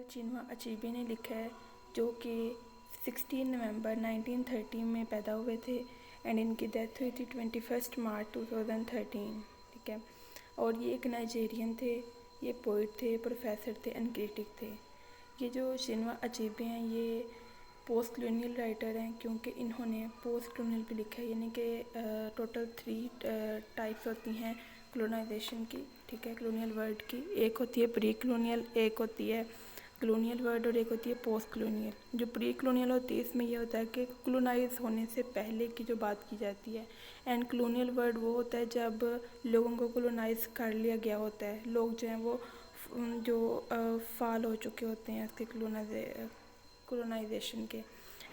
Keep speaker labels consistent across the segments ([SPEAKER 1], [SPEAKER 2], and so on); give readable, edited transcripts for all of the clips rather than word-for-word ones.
[SPEAKER 1] चिन्वा Achebe ने लिखा है, जो कि 16 नवंबर 1930 में पैदा हुए थे एंड इनकी डेथ हुई थी 21 मार्च 2013। ठीक है। और ये एक नाइजेरियन थे, ये पोइट थे, प्रोफेसर थे एंड क्रिटिक थे। ये जो चिन्वा अचेबे हैं ये पोस्ट कॉलोनियल राइटर हैं, क्योंकि इन्होंने पोस्ट कॉलोनियल भी लिखा है, यानी कि टोटल 3 टाइप्स होती हैं कॉलोनाइजेशन की। ठीक है, कॉलोनियल वर्ड की एक होती है प्री कॉलोनियल, एक होती है कॉलोनियल वर्ड और एक होती है पोस्ट कॉलोनियल। जो प्री कॉलोनियल होती है इसमें यह होता है कि कॉलोनाइज होने से पहले की जो बात की जाती है, एंड कॉलोनियल वर्ड वो होता है जब लोगों को कॉलोनाइज कर लिया गया होता है, लोग जो हैं वो जो फाल हो चुके होते हैं उसके कॉलोनाइजेशन के।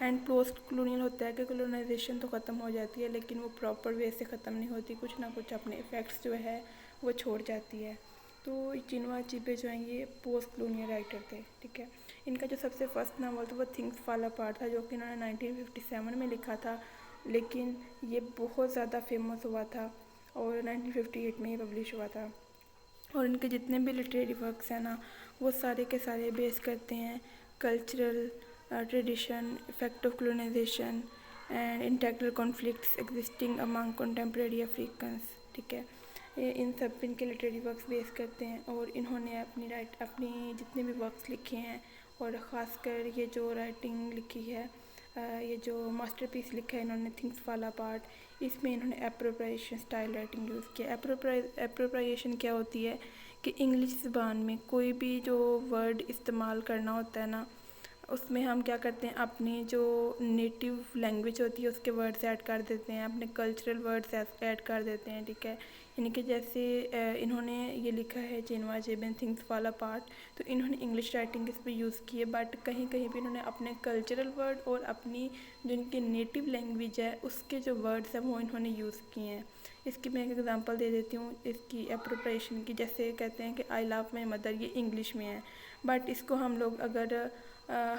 [SPEAKER 1] एंड पोस्ट कॉलोनियल होता है कि कॉलोनाइजेशन तो ख़त्म हो जाती है लेकिन वो प्रॉपर वे से ख़त्म नहीं होती, कुछ ना कुछ अपने इफ़ेक्ट्स जो है वो छोड़ जाती है। तो चिन्वा अचेबे जो हैं ये पोस्ट कॉलोनियल राइटर थे। ठीक है। इनका जो सबसे फर्स्ट नावल था वो थिंग्स फॉल अपार्ट था, जो कि इन्होंने 1957 में लिखा था, लेकिन ये बहुत ज़्यादा फेमस हुआ था और 1958 में ही पब्लिश हुआ था। और इनके जितने भी लिटरेरी वर्क्स हैं ना, वो सारे के सारे बेस करते हैं cultural tradition, effect of colonisation and intellectual conflicts existing among contemporary Africans. ठीक है, ये इन सब इनके लिटरेरी वर्क्स बेस करते हैं। और इन्होंने अपनी जितने भी वर्क्स लिखे हैं और ख़ासकर ये जो राइटिंग लिखी है, ये जो मास्टरपीस लिखा है इन्होंने थिंग्स फॉल अपार्ट, इसमें इन्होंने एप्रोप्रिएशन स्टाइल राइटिंग यूज़ किया। एप्रोप्रिएशन क्या होती है कि इंग्लिश ज़बान में कोई भी जो वर्ड इस्तेमाल करना होता है ना, उसमें हम क्या करते हैं, अपनी जो नेटिव लैंग्वेज होती है उसके वर्ड्स ऐड कर देते हैं, अपने कल्चरल वर्ड्स ऐड कर देते हैं। ठीक है, यानी कि जैसे इन्होंने ये लिखा है चिन्वा अचेबे थिंग्स फॉल अपार्ट, तो इन्होंने इंग्लिश राइटिंग इस पर यूज़ की है, बट कहीं कहीं भी इन्होंने अपने कल्चरल वर्ड और अपनी जो इनकी नेटिव लैंग्वेज है उसके जो वर्ड्स हैं वो इन्होंने यूज़ किए हैं। इसकी मैं एक एग्जांपल दे देती हूँ इसकी एप्रोप्रिएशन की। जैसे कहते हैं कि आई लव माई मदर, ये इंग्लिश में है, बट इसको हम लोग अगर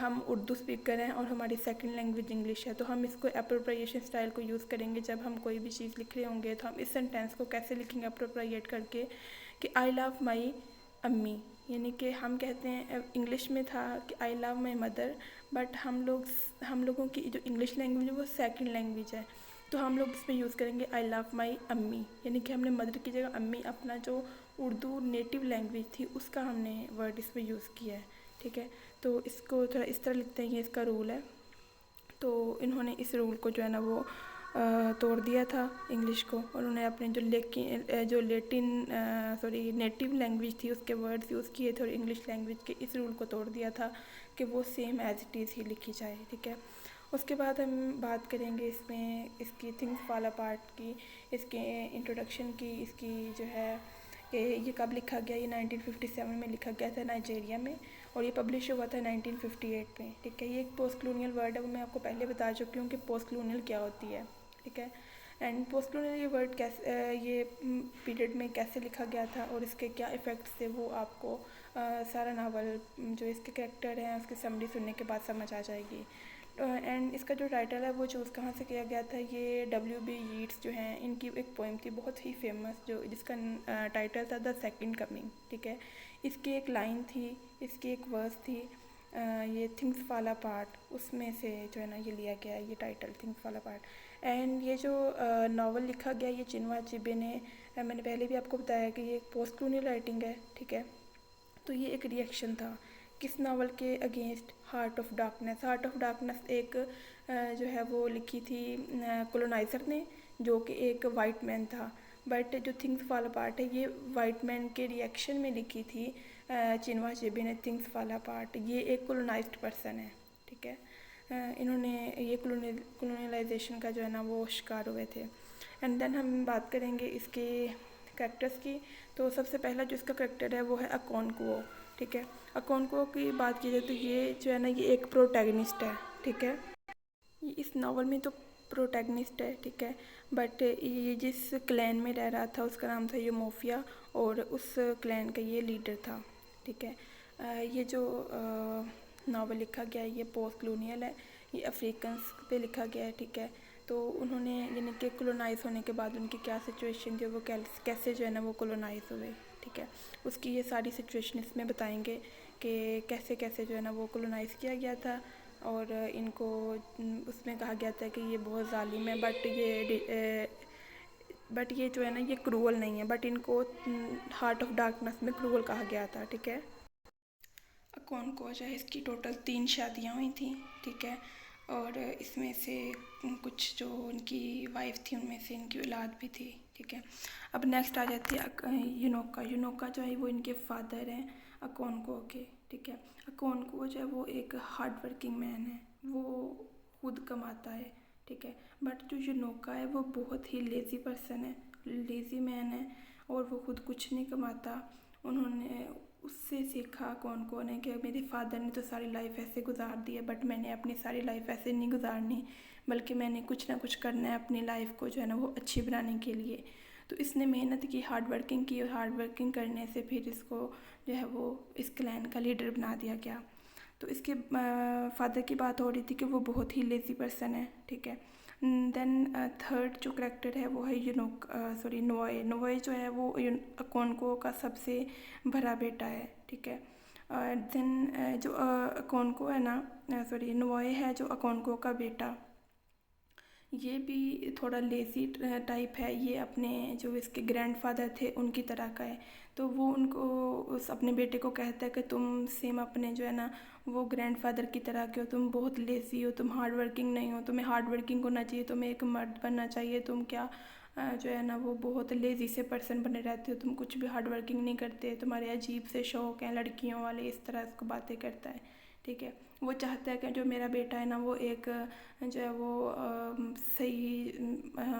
[SPEAKER 1] हम उर्दू स्पीकर हैं और हमारी सेकंड लैंग्वेज इंग्लिश है, तो हम इसको एप्रोप्रिएशन स्टाइल को यूज़ करेंगे। जब हम कोई भी चीज़ लिख रहे होंगे तो हम इस सेंटेंस को कैसे लिखेंगे एप्रोप्रिएट करके कि आई लव माई अम्मी, यानी कि हम कहते हैं इंग्लिश में था कि I love my mother, but हम लोगों की जो इंग्लिश लैंग्वेज है वो सेकंड लैंग्वेज है, तो हम लोग इस पर यूज़ करेंगे आई लव माई अम्मी, यानी कि हमने मदर की जगह अम्मी, अपना जो उर्दू नेटिव लैंग्वेज थी उसका हमने वर्ड इस पर यूज़ किया है। ठीक है, तो इसको थोड़ा इस तरह लिखते हैं, ये इसका रूल है। तो इन्होंने इस रूल को जो है ना वो तोड़ दिया था इंग्लिश को, और उन्होंने अपने जो नेटिव लैंग्वेज थी उसके वर्ड्स यूज़ किए थे और इंग्लिश लैंग्वेज के इस रूल को तोड़ दिया था कि वो सेम एज इट इज़ ही लिखी जाए। ठीक है, उसके बाद हम बात करेंगे इसमें इसकी थिंग्स फॉल अपार्ट की, इसके इंट्रोडक्शन की, इसकी जो है कि ये कब लिखा गया। ये 1957 में लिखा गया था नाइजेरिया में, और ये पब्लिश हुआ था 1958 में। ठीक है, ये एक पोस्ट कॉलोनियल वर्ड है, वो मैं आपको पहले बता चुकी हूँ कि पोस्ट कॉलोनियल क्या होती है। ठीक है, एंड पोस्ट कॉलोनियल ये वर्ड कैसे ये पीरियड में कैसे लिखा गया था और इसके क्या इफ़ेक्ट्स थे, वो आपको सारा नावल जो इसके कैरेक्टर हैं उसकी समरी सुनने के बाद समझ आ जाएगी। एंड इसका जो टाइटल है वो चूज़ कहाँ से किया गया था, ये W.B. यीट्स जो हैं इनकी एक पोइम थी बहुत ही फेमस, जो जिसका टाइटल था द सेकंड कमिंग। ठीक है, इसकी एक लाइन थी, इसकी एक वर्स थी, ये थिंग्स फॉल अपार्ट, उसमें से जो है ना ये लिया गया है ये title things fall apart. And ये जो नावल लिखा गया ये चिन्वा अचेबे ने, मैंने पहले भी आपको बताया कि ये एक पोस्ट कॉलोनियल राइटिंग है। ठीक है, तो ये एक रिएक्शन था किस नावल के against, heart of darkness. Heart of darkness एक जो है वो लिखी थी कॉलोनाइज़र ने, जो कि एक वाइट मैन था, बट जो थिंग्स फॉल अपार्ट है ये वाइट मैन के रिएक्शन में लिखी थी चिन्वा अचेबे ने थिंग्स फॉल अपार्ट। ये एक कॉलोनाइज्ड पर्सन है। ठीक है, इन्होंने ये कॉलोनियलाइजेशन का जो है ना वो शिकार हुए थे। एंड देन हम बात करेंगे इसके कैरेक्टर्स की। तो सबसे पहला जो इसका कैरेक्टर है वो है अकोनक्वो। ठीक है, अकोनक्वो की बात की जाए तो ये जो है ना ये एक प्रोटैगनिस्ट है। ठीक है, ये इस नावल में तो प्रोटैगनिस्ट है। ठीक है, बट ये जिस क्लैन में रह रहा था उसका नाम था यूमोफिया, और उस क्लैन का ये लीडर था। ठीक है, ये जो नावल लिखा गया है ये पोस्ट कॉलोनियल है, ये अफ्रीकन्स पे लिखा गया है। ठीक है, तो उन्होंने यानी कि कॉलोनाइज होने के बाद उनकी क्या सिचुएशन थी, वो कैसे जो है ना वो कॉलोनाइज हुए। ठीक है, उसकी ये सारी सिचुएशन इसमें बताएंगे कि कैसे कैसे जो है ना वो कॉलोनाइज़ किया गया था, और इनको उसमें कहा गया था कि ये बहुत ज़ालिम है, बट ये जो है ना ये क्रूअल नहीं है, बट इनको हार्ट ऑफ डार्कनेस में क्रूअल कहा गया था। ठीक है, कौन को जो है इसकी टोटल 3 शादियाँ हुई थी। ठीक है, और इसमें से कुछ जो उनकी वाइफ थी उनमें से इनकी औलाद भी थी। ठीक है, अब नेक्स्ट आ जाती है यूनोका। यूनोका जो है वो इनके फादर हैं अकोनको के। ठीक है, अकोनको जो है वो एक हार्ड वर्किंग मैन है, वो खुद कमाता है। ठीक है, बट जो यूनोका है वो बहुत ही लेज़ी पर्सन है, लेज़ी मैन है, और वो खुद कुछ नहीं कमाता। उन्होंने उससे सीखा कौन कौन है कि मेरे फादर ने तो सारी लाइफ ऐसे गुजार दी है, बट मैंने अपनी सारी लाइफ ऐसे नहीं गुजारनी, बल्कि मैंने कुछ ना कुछ करना है अपनी लाइफ को जो है ना वो अच्छी बनाने के लिए। तो इसने मेहनत की, हार्ड वर्किंग की, और हार्ड वर्किंग करने से फिर इसको जो है वो इस क्लैन का लीडर बना दिया गया। तो इसके फादर की बात हो रही थी कि वो बहुत ही लेज़ी पर्सन है। ठीक है, देन थर्ड जो करेक्टर है वो है नोए। नोए जो है वो अकोनको का सबसे बड़ा बेटा है। ठीक है, देन जो अकोनको है ना, नोए है जो अकोनको का बेटा, ये भी थोड़ा लेज़ी टाइप है। ये अपने जो इसके ग्रैंडफादर थे उनकी तरह का है। तो वो उनको उस अपने बेटे को कहता है कि तुम सेम अपने जो है ना वो ग्रैंडफादर की तरह के हो, तुम बहुत लेज़ी हो, तुम हार्ड वर्किंग नहीं हो, तुम्हें हार्ड वर्किंग होना चाहिए, तुम्हें एक मर्द बनना चाहिए, तुम क्या जो है ना वो बहुत लेज़ी से पर्सन बने रहते हो, तुम कुछ भी हार्ड वर्किंग नहीं करते, तुम्हारे अजीब से शौक हैं लड़कियों वाले, इस तरह उसको बातें करता है। ठीक है, वो चाहता है कि जो मेरा बेटा है ना वो एक जो है वो सही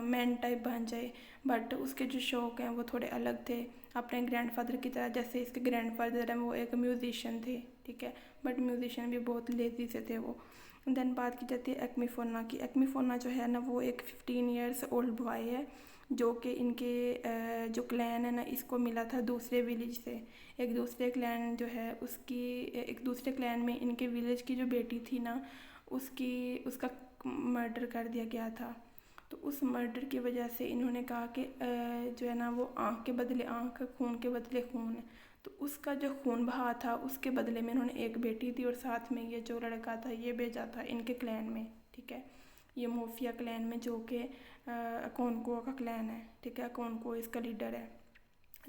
[SPEAKER 1] मैन टाइप बन जाए, बट उसके जो शौक़ हैं वो थोड़े अलग थे अपने ग्रैंडफादर की तरह। जैसे इसके ग्रैंडफादर हैं वो एक म्यूजिशियन थे। ठीक है, बट म्यूजिशियन भी बहुत लेज़ी से थे वो। देन बात की जाती है एक्मीफोना की। एक्मीफोना जो है ना वो एक 15 ईयर्स ओल्ड बॉय है, जो कि इनके जो क्लैन है ना इसको मिला था दूसरे विलेज से। एक दूसरे क्लैन जो है उसकी एक दूसरे क्लैन में इनके विलेज की जो बेटी थी ना उसका मर्डर कर दिया गया था। तो उस मर्डर की वजह से इन्होंने कहा कि जो है ना वो आँख के बदले आँख, खून के बदले खून। तो उसका जो खून बहा था उसके बदले में इन्होंने एक बेटी दी, और साथ में ये जो लड़का था ये भेजा था इनके क्लैन में। ठीक है, ये मोफिया क्लैन में, जो कि अकोनको का क्लैन है। ठीक है, अकोनको इसका लीडर है।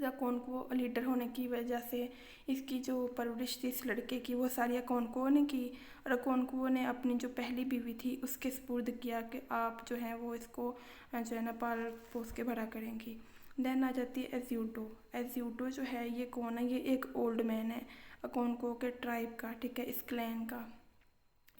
[SPEAKER 1] अकोनको लीडर होने की वजह से इसकी जो परवरिश थी इस लड़के की वो सारी अकोनको ने की, और अकोनको ने अपनी जो पहली बीवी थी उसके सुपुर्द किया कि आप जो है वो इसको जो है ना पाल पोस के बड़ा करेंगी। देन आ जाती है एज्यूटो। एज्यूटो जो है ये कौन है, ये एक ओल्ड मैन है अकोनको के ट्राइब का। ठीक है, इस क्लैन का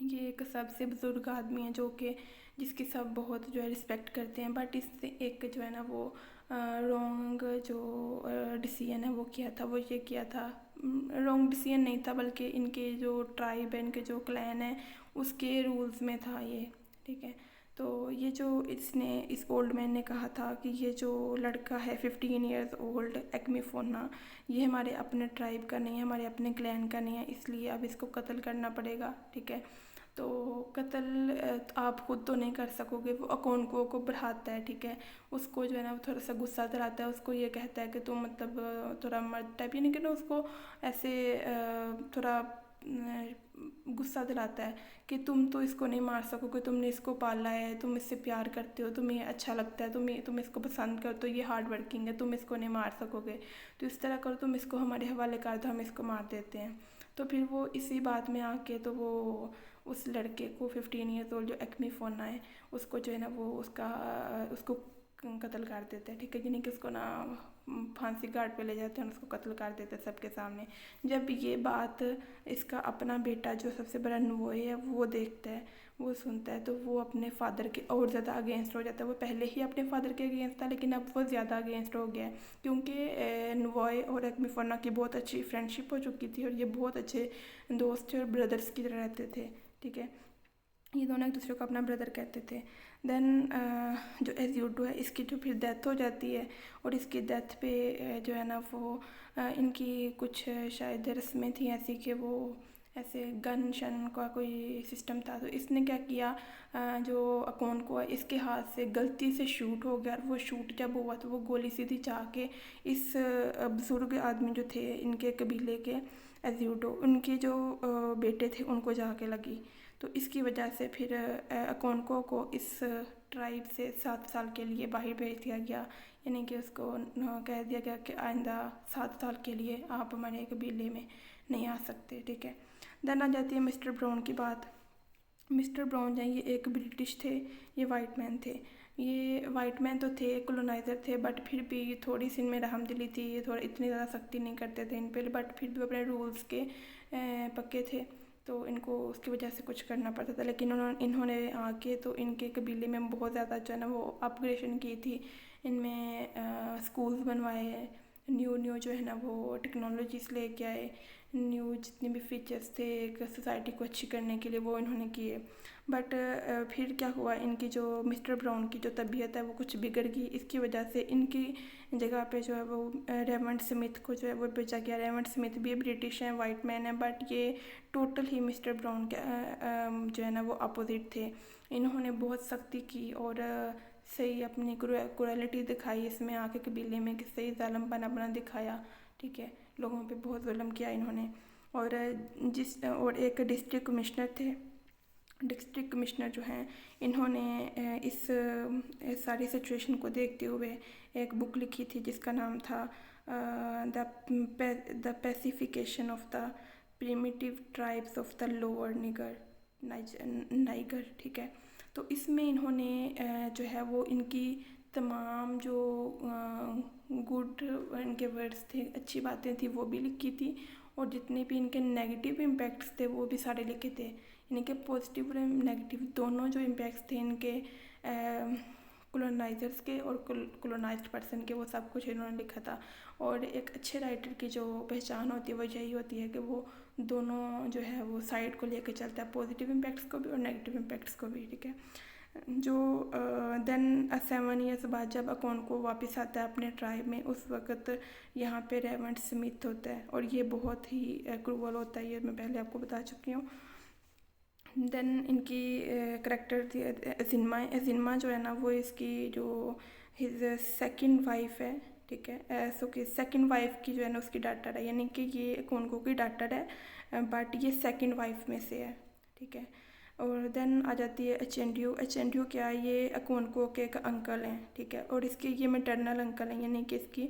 [SPEAKER 1] ये एक सबसे बुज़ुर्ग आदमी है जो कि जिसकी सब बहुत जो है रिस्पेक्ट करते हैं, बट इससे एक जो है ना वो रॉन्ग जो डिसीजन है वो किया था। वो ये किया था, रॉन्ग डिसीजन नहीं था बल्कि इनके जो ट्राइब है, इनके जो क्लैन है उसके रूल्स में था ये। ठीक है, तो ये जो इसने इस ओल्ड मैन ने कहा था कि ये जो लड़का है 15 ईयर्स ओल्ड एक्मीफोना, ये हमारे अपने ट्राइब का नहीं है, हमारे अपने क्लैन का नहीं है, इसलिए अब इसको कत्ल करना पड़ेगा। ठीक है, तो कत्ल आप खुद तो नहीं कर सकोगे, वो अकोनको को बढ़ाता है। ठीक है, उसको जो है ना वो थोड़ा सा गुस्सा दिलाता है, उसको ये कहता है कि तुम मतलब थोड़ा मर्द टाइप, यानी कि ना उसको ऐसे थोड़ा गुस्सा दिलाता है कि तुम तो इसको नहीं मार सकोगे, तुमने इसको पाला है, तुम इससे प्यार करते हो, तुम्हें अच्छा लगता है, तुम इसको पसंद करो, तो ये हार्ड वर्किंग है, तुम इसको नहीं मार सकोगे, तो इस तरह करो, तुम इसको हमारे हवाले कर दो, हम इसको मार देते हैं। तो फिर वो इसी बात में आके तो वो उस लड़के को 15 ईयर्स ओल्ड जो एक्मीफोना है उसको जो है ना वो उसको कत्ल कर देते हैं। ठीक है, यानी कि उसको ना फांसी घाट पे ले जाते हैं, उसको कत्ल कर देते हैं सबके सामने। जब ये बात इसका अपना बेटा जो सबसे बड़ा नोए है वो देखता है, वो सुनता है, तो वो अपने फादर के और ज़्यादा अगेंस्ट हो जाता है। वो पहले ही अपने फादर के अगेंस्ट था, लेकिन अब वो ज़्यादा अगेंस्ट हो गया है, क्योंकि नोए और एक्मीफोना की बहुत अच्छी फ्रेंडशिप हो चुकी थी, और ये बहुत अच्छे दोस्त और ब्रदर्स की तरह रहते थे। ठीक है, ये दोनों एक दूसरे को अपना ब्रदर कहते थे। देन जो एज्यूटो है इसकी जो फिर डेथ हो जाती है, और इसकी डेथ पे जो है ना वो इनकी कुछ शायद रस्में थी ऐसी कि वो ऐसे गन शन का कोई सिस्टम था। तो इसने क्या किया, जो अकोनको है इसके हाथ से गलती से शूट हो गया, और वो शूट जब हुआ तो वो गोली सीधी जा के इस बुज़ुर्ग आदमी जो थे इनके कबीले के एज्यूडो, उनके जो बेटे थे उनको जाके लगी। तो इसकी वजह से फिर अकोनको को इस ट्राइब से 7 साल के लिए बाहर भेज दिया गया, यानी कि उसको कह दिया गया कि आइंदा 7 साल के लिए आप हमारे कबीले में नहीं आ सकते, ठीक है। देन आ जाती है मिस्टर ब्राउन की बात। मिस्टर ब्राउन जो ये एक ब्रिटिश थे, ये वाइट मैन थे। ये वाइट मैन तो थे, कॉलोनाइज़र थे, बट फिर भी थोड़ी सी इनमें रहमदिली थी, ये थोड़ा इतनी ज़्यादा सख्ती नहीं करते थे इन पर, बट फिर भी अपने रूल्स के पक्के थे, तो इनको उसकी वजह से कुछ करना पड़ता था। लेकिन इन्होंने आके तो इनके कबीले में बहुत ज़्यादा जो है ना वो अपग्रेडेशन की थी। इनमें स्कूल्स बनवाए, न्यू जो है ना वो टेक्नोलॉजीज़ लेके आए, न्यू जितने भी फीचर्स थे एक सोसाइटी को अच्छी करने के लिए वो इन्होंने किए। बट फिर क्या हुआ, इनकी जो मिस्टर ब्राउन की जो तबीयत है वो कुछ बिगड़ गई। इसकी वजह से इनकी जगह पे जो है वो रेमंड स्मिथ को जो है वो भेजा गया। रेमंड स्मिथ भी ब्रिटिश हैं, वाइट मैन है, बट ये टोटल ही मिस्टर ब्राउन के जो है ना वो अपोजिट थे। इन्होंने बहुत सख्ती की और सही अपनी क्रुएलिटी दिखाई इसमें आके कबीले में, कि सही जालमपन अपना दिखाया, ठीक है। लोगों पे बहुत जुल्म किया इन्होंने। और एक डिस्ट्रिक्ट कमिश्नर थे। डिस्ट्रिक्ट कमिश्नर जो हैं इन्होंने इस सारी सिचुएशन को देखते हुए एक बुक लिखी थी जिसका नाम था the pacification of the primitive tribes of the lower Niger, ठीक है। तो इसमें इन्होंने जो है वो इनकी तमाम जो गुड इनके वर्ड्स थे, अच्छी बातें थी, वो भी लिखी थी, और जितने भी इनके नेगेटिव इम्पैक्ट्स थे वो भी सारे लिखे थे। इनके पॉजिटिव और नेगेटिव दोनों जो इम्पैक्ट्स थे इनके कॉलोनाइजर्स के और कॉलोनाइज्ड पर्सन के, वो सब कुछ इन्होंने लिखा था। और एक अच्छे राइटर की जो पहचान होती है वो यही होती है कि वो दोनों जो है वो साइड को लेकर चलता है, पॉजिटिव इम्पैक्ट्स को भी और नेगेटिव इम्पैक्ट्स को भी, ठीक है। जो देन 7 ईयर्स बाद जब अकोनको वापस आता है अपने ट्राइब में, उस वक्त यहाँ पे रेमंड स्मिथ होता है, और ये बहुत ही क्रूअल होता है, ये मैं पहले आपको बता चुकी हूँ। देन इनकी करेक्टर थी एजिनमा जो है ना वो इसकी जो हिज सेकंड वाइफ है, ठीक है। सो कि सेकंड वाइफ की जो है ना उसकी डॉटर है, यानी कि ये अकोनको की डॉटर है, बट ये सेकंड वाइफ में से है, ठीक है। और देन आ जाती है एचेंड्यू क्या है, ये अकोनको के एक अंकल हैं, ठीक है। और इसके ये मैटरनल अंकल हैं, यानी कि इसकी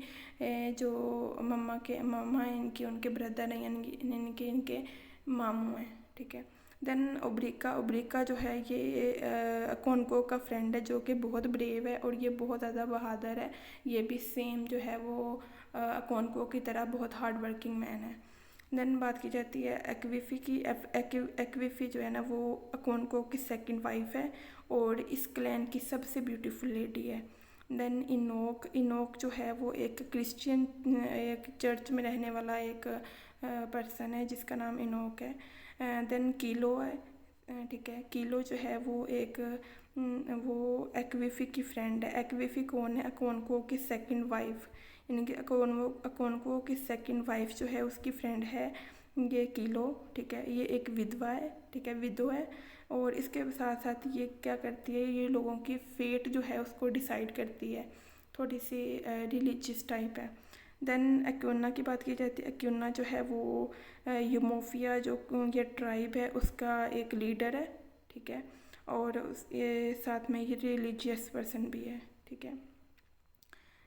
[SPEAKER 1] जो मम्मा हैं इनकी, उनके ब्रदर हैं, यानी कि इनके मामू हैं, ठीक है। देन ओब्रिका जो है ये अकोनको का फ्रेंड है, जो कि बहुत ब्रेव है और ये बहुत ज़्यादा बहादुर है। ये भी सेम जो है वो अकोनको की तरह बहुत हार्ड वर्किंग मैन है। देन बात की जाती है एक्विफी की। एक्विफी जो है ना वो अकोनको की सेकंड वाइफ है और इस क्लैन की सबसे ब्यूटीफुल लेडी है। देन इनोक जो है वो एक क्रिश्चियन एक चर्च में रहने वाला एक पर्सन है जिसका नाम इनोक है। देन कीलो है, ठीक है। कीलो जो है वो वो एक्विफी की फ्रेंड है। एक्विफी कौन है? अकोनको की सेकंड वाइफ, यानी कि अकोनको की सेकंड वाइफ जो है उसकी फ्रेंड है ये कीलो, ठीक है। ये एक विधवा है, ठीक है, विधो है। और इसके साथ साथ ये क्या करती है, ये लोगों की फेट जो है उसको डिसाइड करती है, थोड़ी सी रिलीजियस टाइप है। देन एक्यूना की बात की जाती है। एक्यूना जो है वो यूमोफिया जो ये ट्राइब है उसका एक लीडर है, ठीक है। और ये साथ में ये रिलीजियस पर्सन भी है, ठीक है।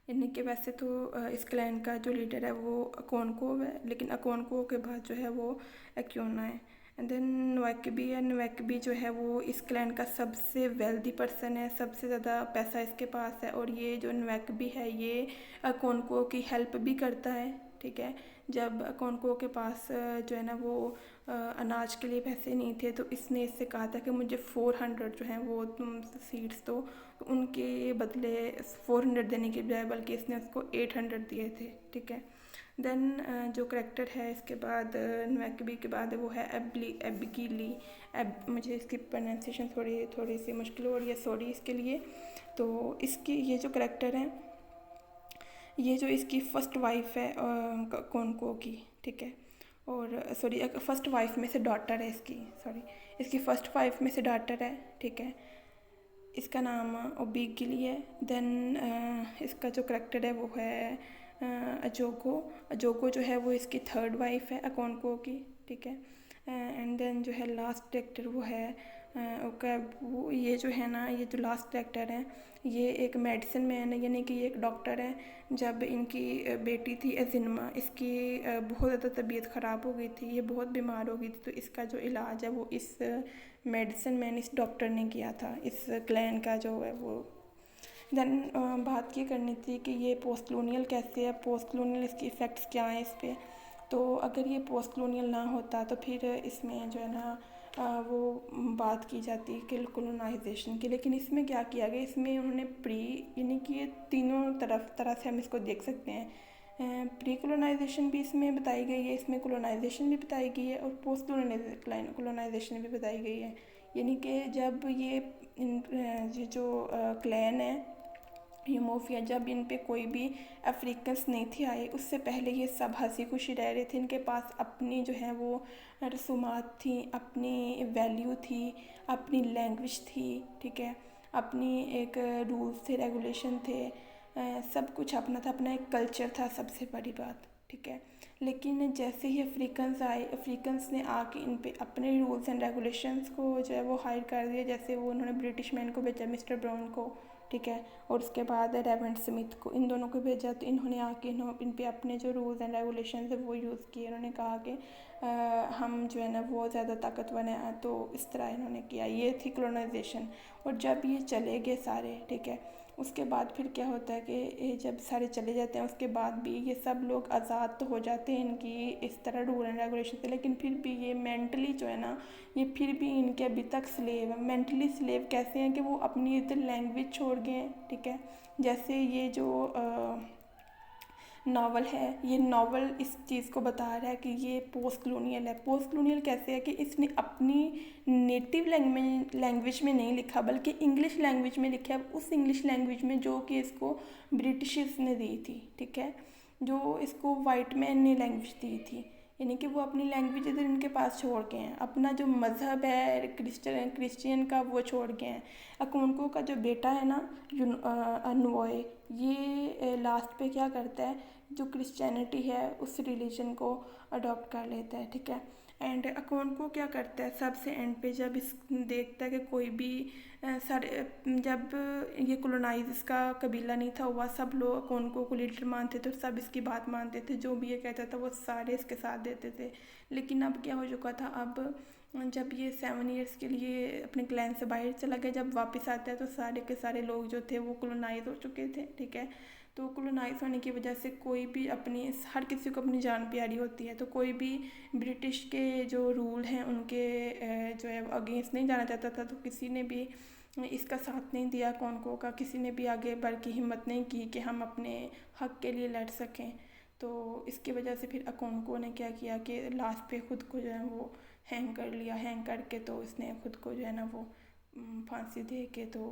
[SPEAKER 1] इन्हीं के वैसे तो इस क्लैन का जो लीडर है वो अकोनको है, लेकिन अकोनको के बाद जो है वो एक्यूना है। एंड देन नवेकबी है। नवेकबी जो है वो इस क्लैन का सबसे वेल्दी पर्सन है, सबसे ज़्यादा पैसा इसके पास है। और ये जो नवेकबी है ये अकोनको की हेल्प भी करता है, ठीक है। जब अकोनको के पास जो है ना वो अनाज के लिए पैसे नहीं थे तो इसने इससे कहा था कि मुझे 400 जो हैं वो तुम सीड्स दो, तो उनके बदले 400 देने के बजाय बल्कि इसने उसको 800 दिए थे, ठीक है। देन जो करेक्टर है इसके बाद नवेकबी के बाद वो है एबिगिली। मुझे इसकी प्रोनाउंसिएशन थोड़ी सी मुश्किल हो रही है, सॉरी इसके लिए। तो इसकी ये जो करेक्टर है, ये जो इसकी फ़र्स्ट वाइफ है अकोनको की, ठीक है। और सॉरी फर्स्ट वाइफ में से डॉटर है इसकी फर्स्ट वाइफ में से डॉटर है, ठीक है। इसका नाम ओबिगिली है। देन इसका जो करेक्टर है वो है अजोको जो है वो इसकी थर्ड वाइफ है अकोनको की, ठीक है। एंड देन जो है लास्ट कैरेक्टर वो है वो ये जो है ना, ये जो लास्ट कैरेक्टर है ये एक मेडिसिन मैन है, यानी कि ये एक डॉक्टर है। जब इनकी बेटी थी एजिनमा, इसकी बहुत ज़्यादा तबीयत ख़राब हो गई थी, ये बहुत बीमार हो गई थी, तो इसका जो इलाज है वो इस मेडिसिन मैन, इस डॉक्टर ने किया था, इस क्लैन का जो है वो। देन बात ये करनी थी कि ये पोस्ट कलोनियल कैसे है, पोस्ट कलोनियल इसके इफ़ेक्ट्स क्या हैं इस पर। तो अगर ये पोस्ट कलोनियल ना होता तो फिर इसमें जो है ना वो बात की जाती है कि कॉलोनाइजेशन की, लेकिन इसमें क्या किया गया, इसमें उन्होंने यानी कि ये तीनों तरह से हम इसको देख सकते हैं। प्री कॉलोनाइजेशन भी इसमें बताई गई है, इसमें कॉलोनाइजेशन भी बताई गई है, और पोस्ट कॉलोनाइजेशन भी बताई गई है। यानी कि जब ये जो क्लैन है यूमोफिया, जब इन पे कोई भी अफ्रीकन्स नहीं थे आए, उससे पहले ये सब हंसी खुशी रह रहे थे। इनके पास अपनी जो है वो रसूमात थी, अपनी वैल्यू थी, अपनी लैंग्वेज थी, ठीक है, अपनी एक रूल्स थे, रेगुलेशन थे, सब कुछ अपना था, अपना एक कल्चर था, सबसे बड़ी बात, ठीक है। लेकिन जैसे ही अफ्रीकन्स आए, अफ्रीकन्स ने आके इन पे अपने रूल्स एंड रेगुलेशंस को जो है वो हाइड कर दिया। जैसे वो उन्होंने ब्रिटिश मैन को भेजा, मिस्टर ब्राउन को, ठीक है, और उसके बाद रेवेंट स्मिथ को, इन दोनों को भेजा। तो इन्होंने आके इन पे अपने जो रूल्स एंड रेगुलेशन है वो यूज़ किए। उन्होंने कहा कि हम जो है ना वो ज़्यादा ताकतवर हैं, तो इस तरह इन्होंने किया। ये थी कॉलोनाइजेशन। और जब ये चले गए सारे, ठीक है, उसके बाद फिर क्या होता है कि ये जब सारे चले जाते हैं उसके बाद भी ये सब लोग आज़ाद तो हो जाते हैं इनकी इस तरह रूल एंड रेगुलेशन से, लेकिन फिर भी ये मेंटली जो है ना, ये फिर भी इनके अभी तक स्लेव है। मेंटली स्लेव कैसे हैं कि वो अपनी इधर लैंग्वेज छोड़ गए हैं, ठीक है। जैसे ये जो नावल है, ये नावल इस चीज़ को बता रहा है कि ये पोस्ट कलोनियल है। पोस्ट कलोनियल कैसे है कि इसने अपनी नेटिव लैंग्वेज में नहीं लिखा, बल्कि इंग्लिश लैंग्वेज में लिखा है, उस इंग्लिश लैंग्वेज में जो कि इसको ब्रिटिशर्स ने दी थी, ठीक है, जो इसको वाइट मैन ने लैंग्वेज दी थी। यानी कि वो अपनी लैंग्वेज इधर इनके पास छोड़ गए हैं, अपना जो मज़हब है क्रिश्चियन का वो छोड़ गए हैं। अकोनको का जो बेटा है ना नुओए, ये लास्ट पे क्या करता है, जो क्रिश्चियनिटी है उस रिलीजन को अडॉप्ट कर लेता है, ठीक है। एंड अकोनको क्या करता है सबसे एंड पे, जब इस देखता है कि कोई भी सारे जब ये कॉलोनाइज इसका कबीला नहीं था हुआ, सब लोग अकोनको को लीडर मानते थे, सब इसकी बात मानते थे, जो भी ये कहता था वो सारे इसके साथ देते थे। लेकिन अब क्या हो चुका था, अब जब ये 7 ईयर्स के लिए अपने क्लैन से बाहर चला गया, जब वापस आता है तो सारे के सारे लोग जो थे वो कॉलोनाइज हो चुके थे, ठीक है। तो कॉलोनाइज होने की वजह से कोई भी अपनी, हर किसी को अपनी जान प्यारी होती है, तो कोई भी ब्रिटिश के जो रूल हैं उनके जो है अगेंस्ट नहीं जाना चाहता था। तो किसी ने भी इसका साथ नहीं दिया अकोनको का, किसी ने भी आगे बढ़ के हिम्मत नहीं की कि हम अपने हक के लिए लड़ सकें। तो इसकी वजह से फिर अकोनको ने क्या किया कि लास्ट पे ख़ुद को जो है वो हैंग कर लिया। हैंग करके तो इसने ख़ुद को जो है ना वो फांसी दे के तो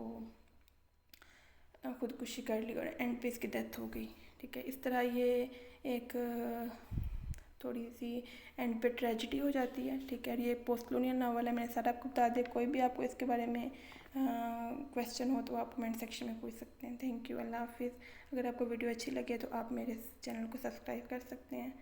[SPEAKER 1] खुदकुशी कर ली, और एंड पे इसकी डेथ हो गई, ठीक है। इस तरह ये एक थोड़ी सी एंड पे ट्रेजिडी हो जाती है, ठीक है। ये पोस्ट कलोनियल नावल है, मैंने सारा आपको बता दिया। कोई भी आपको इसके बारे में क्वेश्चन हो तो आप कमेंट सेक्शन में पूछ सकते हैं। थैंक यू, अल्लाह हाफिज़। अगर आपको वीडियो अच्छी लगे तो आप मेरे चैनल को सब्सक्राइब कर सकते हैं।